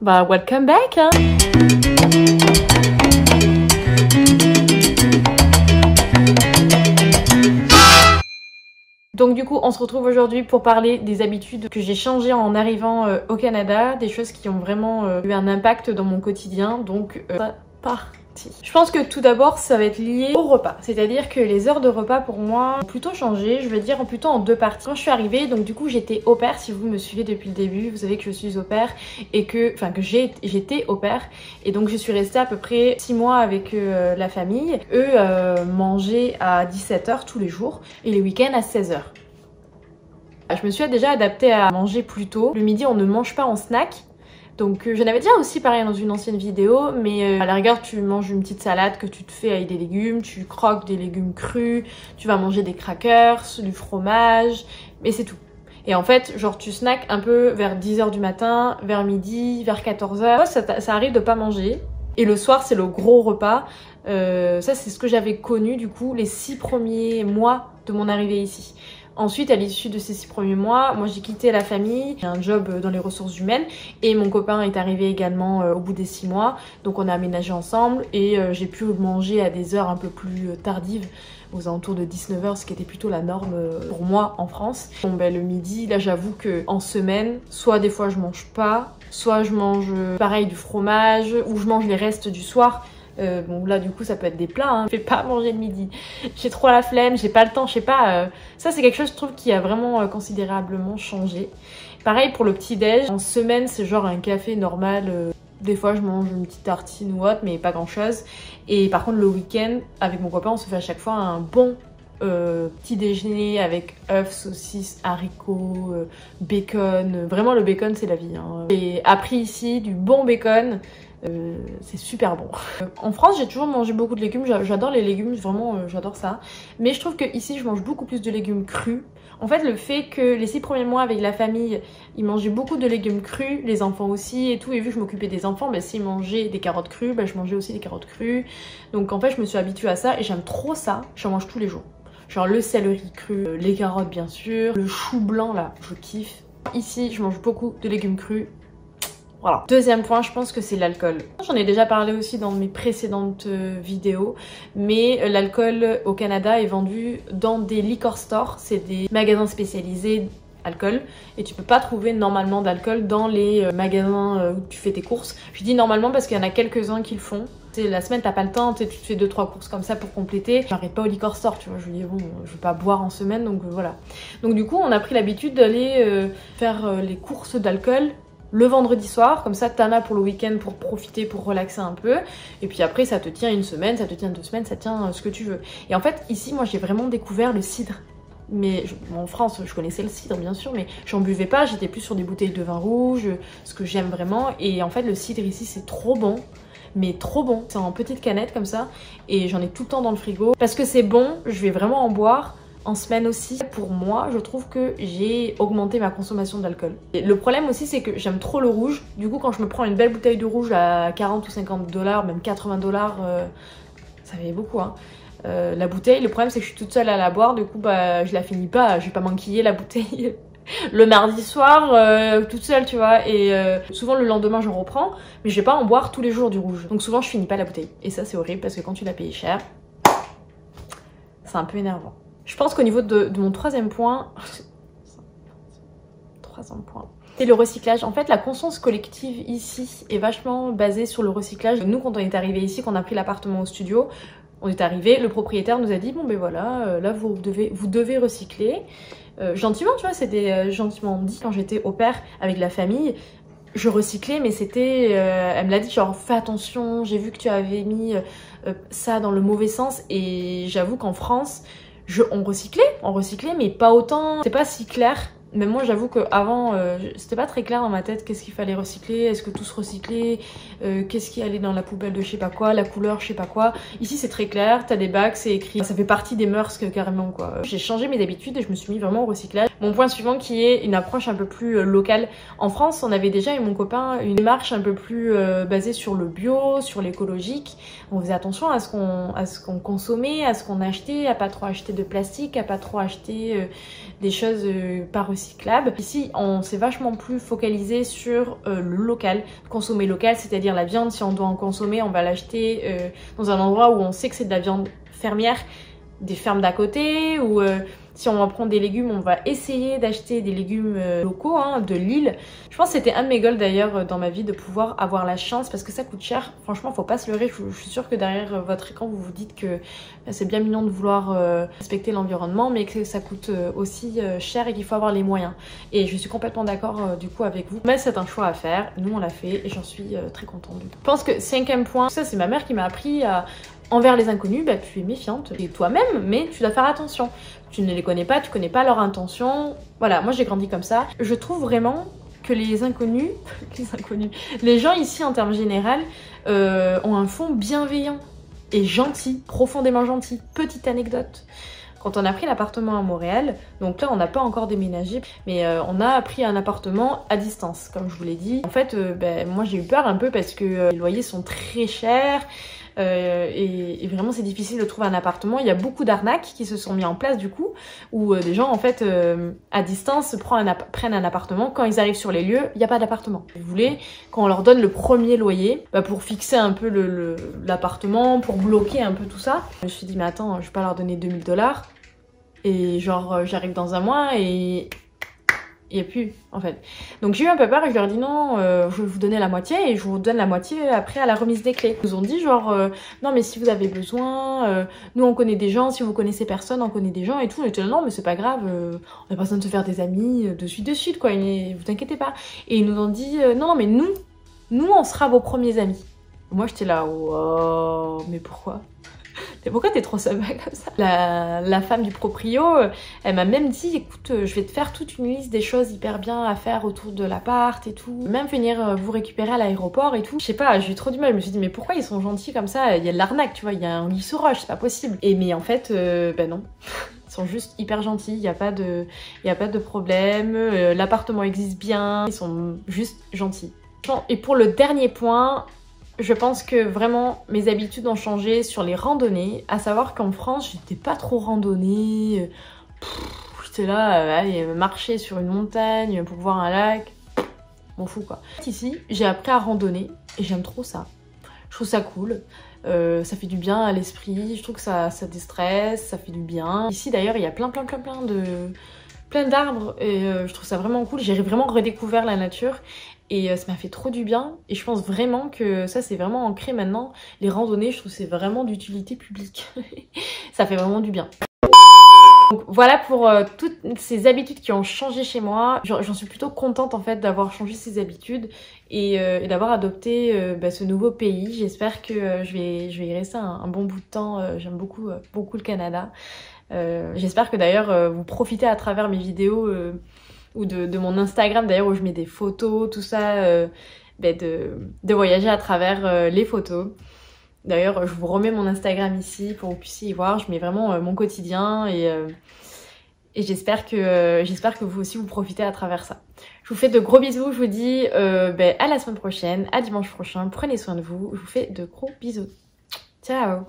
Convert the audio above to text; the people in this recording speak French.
Bah, welcome back hein. Donc du coup, on se retrouve aujourd'hui pour parler des habitudes que j'ai changées en arrivant au Canada, des choses qui ont vraiment eu un impact dans mon quotidien, donc parti. Je pense que tout d'abord, ça va être lié au repas, c'est-à-dire que les heures de repas pour moi ont plutôt changé, je veux dire plutôt en deux parties. Quand je suis arrivée, donc du coup j'étais au pair, si vous me suivez depuis le début, vous savez que je suis au pair et que j'étais au pair et donc je suis restée à peu près 6 mois avec la famille. Eux mangeaient à 17 h tous les jours et les week-ends à 16 h. Je me suis déjà adaptée à manger plus tôt. Le midi, on ne mange pas en snack. Donc j'en avais déjà aussi parlé dans une ancienne vidéo, mais à la rigueur tu manges une petite salade que tu te fais avec des légumes, tu croques des légumes crus, tu vas manger des crackers, du fromage, mais c'est tout. Et en fait, genre tu snacks un peu vers 10 h du matin, vers midi, vers 14 h. Ça arrive de pas manger. Et le soir, c'est le gros repas. Ça, c'est ce que j'avais connu du coup les 6 premiers mois de mon arrivée ici. Ensuite, à l'issue de ces 6 premiers mois, moi j'ai quitté la famille, j'ai un job dans les ressources humaines et mon copain est arrivé également au bout des 6 mois. Donc on a aménagé ensemble et j'ai pu manger à des heures un peu plus tardives, aux alentours de 19 h, ce qui était plutôt la norme pour moi en France. Bon ben le midi, là j'avoue que en semaine, soit des fois je mange pas, soit je mange pareil du fromage ou je mange les restes du soir. Bon là du coup ça peut être des plats, hein. Je vais pas manger le midi, j'ai trop la flemme, j'ai pas le temps, je sais pas, ça c'est quelque chose je trouve qui a vraiment considérablement changé. Pareil pour le petit déj, en semaine c'est genre un café normal, des fois je mange une petite tartine ou autre mais pas grand chose. Et par contre le week-end avec mon copain on se fait à chaque fois un bon petit déjeuner avec œufs, saucisses, haricots, bacon. Vraiment le bacon c'est la vie hein. J'ai appris ici du bon bacon. C'est super bon. En France j'ai toujours mangé beaucoup de légumes, j'adore les légumes, vraiment j'adore ça. Mais je trouve que ici je mange beaucoup plus de légumes crus. En fait le fait que les 6 premiers mois avec la famille, ils mangeaient beaucoup de légumes crus, les enfants aussi et tout, et vu que je m'occupais des enfants, bah, s'ils mangeaient des carottes crues, bah, je mangeais aussi des carottes crues. Donc en fait je me suis habituée à ça et j'aime trop ça, j'en mange tous les jours. Genre le céleri cru, les carottes bien sûr, le chou blanc là, je kiffe. Ici je mange beaucoup de légumes crus. Voilà. Deuxième point, je pense que c'est l'alcool. J'en ai déjà parlé aussi dans mes précédentes vidéos, mais l'alcool au Canada est vendu dans des liquor stores, c'est des magasins spécialisés alcool, et tu peux pas trouver normalement d'alcool dans les magasins où tu fais tes courses. Je dis normalement parce qu'il y en a quelques-uns qui le font. La semaine t'as pas le temps, tu te fais 2-3 courses comme ça pour compléter. J'arrête pas au liquor store, tu vois, je me dis bon, je vais pas boire en semaine, donc voilà. Donc du coup on a pris l'habitude d'aller faire les courses d'alcool le vendredi soir, comme ça t'en as pour le week-end pour profiter, pour relaxer un peu, et puis après ça te tient une semaine, ça te tient 2 semaines, ça tient ce que tu veux. Et en fait ici moi j'ai vraiment découvert le cidre. Mais en France je connaissais le cidre bien sûr, mais j'en buvais pas, j'étais plus sur des bouteilles de vin rouge, ce que j'aime vraiment. Et en fait le cidre ici c'est trop bon, mais trop bon. C'est en petite canette comme ça et j'en ai tout le temps dans le frigo parce que c'est bon, je vais vraiment en boire. En semaine aussi, pour moi, je trouve que j'ai augmenté ma consommation d'alcool. Le problème aussi, c'est que j'aime trop le rouge. Du coup, quand je me prends une belle bouteille de rouge à 40 ou 50 $, même 80 $, ça fait beaucoup, hein. La bouteille, le problème, c'est que je suis toute seule à la boire. Du coup, bah, je la finis pas. Je vais pas m'enquiller la bouteille le mardi soir, toute seule, tu vois. Et souvent, le lendemain, je reprends. Mais je vais pas en boire tous les jours du rouge. Donc souvent, je finis pas la bouteille. Et ça, c'est horrible parce que quand tu l'as payé cher, c'est un peu énervant. Je pense qu'au niveau de mon troisième point, c'est le recyclage. En fait, la conscience collective ici est vachement basée sur le recyclage. Nous, quand on est arrivé ici, qu'on a pris l'appartement au studio, on est arrivé, le propriétaire nous a dit bon ben voilà, là vous devez recycler. Gentiment, tu vois, c'était gentiment dit. Quand j'étais au pair avec la famille, je recyclais, mais c'était, elle me l'a dit genre fais attention, j'ai vu que tu avais mis ça dans le mauvais sens. Et j'avoue qu'en France, on recyclait, mais pas autant, c'est pas si clair. Mais moi j'avoue qu'avant c'était pas très clair dans ma tête qu'est-ce qu'il fallait recycler, est-ce que tout se recyclait, qu'est-ce qui allait dans la poubelle de je sais pas quoi, la couleur je sais pas quoi. Ici c'est très clair, t'as des bacs, c'est écrit, ça fait partie des mœurs carrément quoi. J'ai changé mes habitudes et je me suis mis vraiment au recyclage. Mon point suivant qui est une approche un peu plus locale. En France, on avait déjà, avec mon copain, une démarche un peu plus basée sur le bio, sur l'écologique. On faisait attention à ce qu'on consommait, à ce qu'on achetait, à pas trop acheter de plastique, à pas trop acheter des choses pas recyclables. Ici, on s'est vachement plus focalisé sur le local, consommer local, c'est-à-dire la viande, si on doit en consommer, on va l'acheter dans un endroit où on sait que c'est de la viande fermière, des fermes d'à côté, ou si on va prendre des légumes, on va essayer d'acheter des légumes locaux, hein, de Lille. Je pense que c'était un de mes goals d'ailleurs dans ma vie, de pouvoir avoir la chance, parce que ça coûte cher. Franchement, faut pas se leurrer. Je suis sûre que derrière votre écran, vous vous dites que c'est bien mignon de vouloir respecter l'environnement, mais que ça coûte aussi cher et qu'il faut avoir les moyens. Et je suis complètement d'accord du coup avec vous. Mais c'est un choix à faire. Nous, on l'a fait et j'en suis très contente. Je pense que 5e point, ça c'est ma mère qui m'a appris à... Envers les inconnus, bah, tu es méfiante, et toi-même, mais tu dois faire attention. Tu ne les connais pas, tu connais pas leurs intentions. Voilà, moi j'ai grandi comme ça. Je trouve vraiment que les inconnus, les gens ici en termes général, ont un fond bienveillant et gentil, profondément gentil. Petite anecdote. Quand on a pris l'appartement à Montréal, donc là on n'a pas encore déménagé, mais on a pris un appartement à distance, comme je vous l'ai dit. En fait, moi j'ai eu peur un peu parce que les loyers sont très chers. Et vraiment c'est difficile de trouver un appartement. Il y a beaucoup d'arnaques qui se sont mis en place du coup, où des gens en fait à distance prennent un appartement. Quand ils arrivent sur les lieux, il n'y a pas d'appartement. Vous voulez qu'on leur donne le premier loyer pour fixer un peu l'appartement, pour bloquer un peu tout ça. Je me suis dit mais attends, je vais pas leur donner 2000 $ et genre j'arrive dans un mois et il n'y a plus en fait. Donc j'ai eu un peu peur et je leur ai dit non, je vais vous donner la moitié et je vous donne la moitié après à la remise des clés. Ils nous ont dit genre non mais si vous avez besoin, nous on connaît des gens, si vous connaissez personne on connaît des gens et tout. On était là non mais c'est pas grave, on a pas besoin de se faire des amis de suite quoi, et vous inquiétez pas. Et ils nous ont dit non mais nous on sera vos premiers amis. Moi j'étais là oh mais pourquoi? Mais pourquoi t'es trop sympa comme ça? La femme du proprio, elle m'a même dit écoute, je vais te faire toute une liste des choses hyper bien à faire autour de l'appart et tout. Même venir vous récupérer à l'aéroport et tout. Je sais pas, j'ai eu trop du mal. Je me suis dit mais pourquoi ils sont gentils comme ça? Il y a de l'arnaque, tu vois, il y a un lit sous roche, c'est pas possible. Et mais en fait, non. Ils sont juste hyper gentils, il n'y a pas de problème. L'appartement existe bien, ils sont juste gentils. Et pour le dernier point, je pense que vraiment mes habitudes ont changé sur les randonnées, à savoir qu'en France j'étais pas trop randonnée, j'étais là, aller marcher sur une montagne pour voir un lac, m'en fous quoi. Ici j'ai appris à randonner et j'aime trop ça, je trouve ça cool, ça fait du bien à l'esprit, je trouve que ça déstresse, ça fait du bien. Ici d'ailleurs il y a plein d'arbres et je trouve ça vraiment cool, j'ai vraiment redécouvert la nature. Et ça m'a fait trop du bien et je pense vraiment que ça c'est vraiment ancré maintenant. Les randonnées, je trouve c'est vraiment d'utilité publique. Ça fait vraiment du bien. Donc voilà pour toutes ces habitudes qui ont changé chez moi. J'en suis plutôt contente en fait d'avoir changé ces habitudes et d'avoir adopté ce nouveau pays. J'espère que je vais y rester un bon bout de temps. J'aime beaucoup le Canada. J'espère que d'ailleurs vous profitez à travers mes vidéos ou de mon Instagram d'ailleurs où je mets des photos, tout ça, de voyager à travers les photos. D'ailleurs je vous remets mon Instagram ici pour que vous puissiez y voir, je mets vraiment mon quotidien et j'espère que vous aussi vous profitez à travers ça. Je vous fais de gros bisous, je vous dis à la semaine prochaine, à dimanche prochain, prenez soin de vous, je vous fais de gros bisous. Ciao!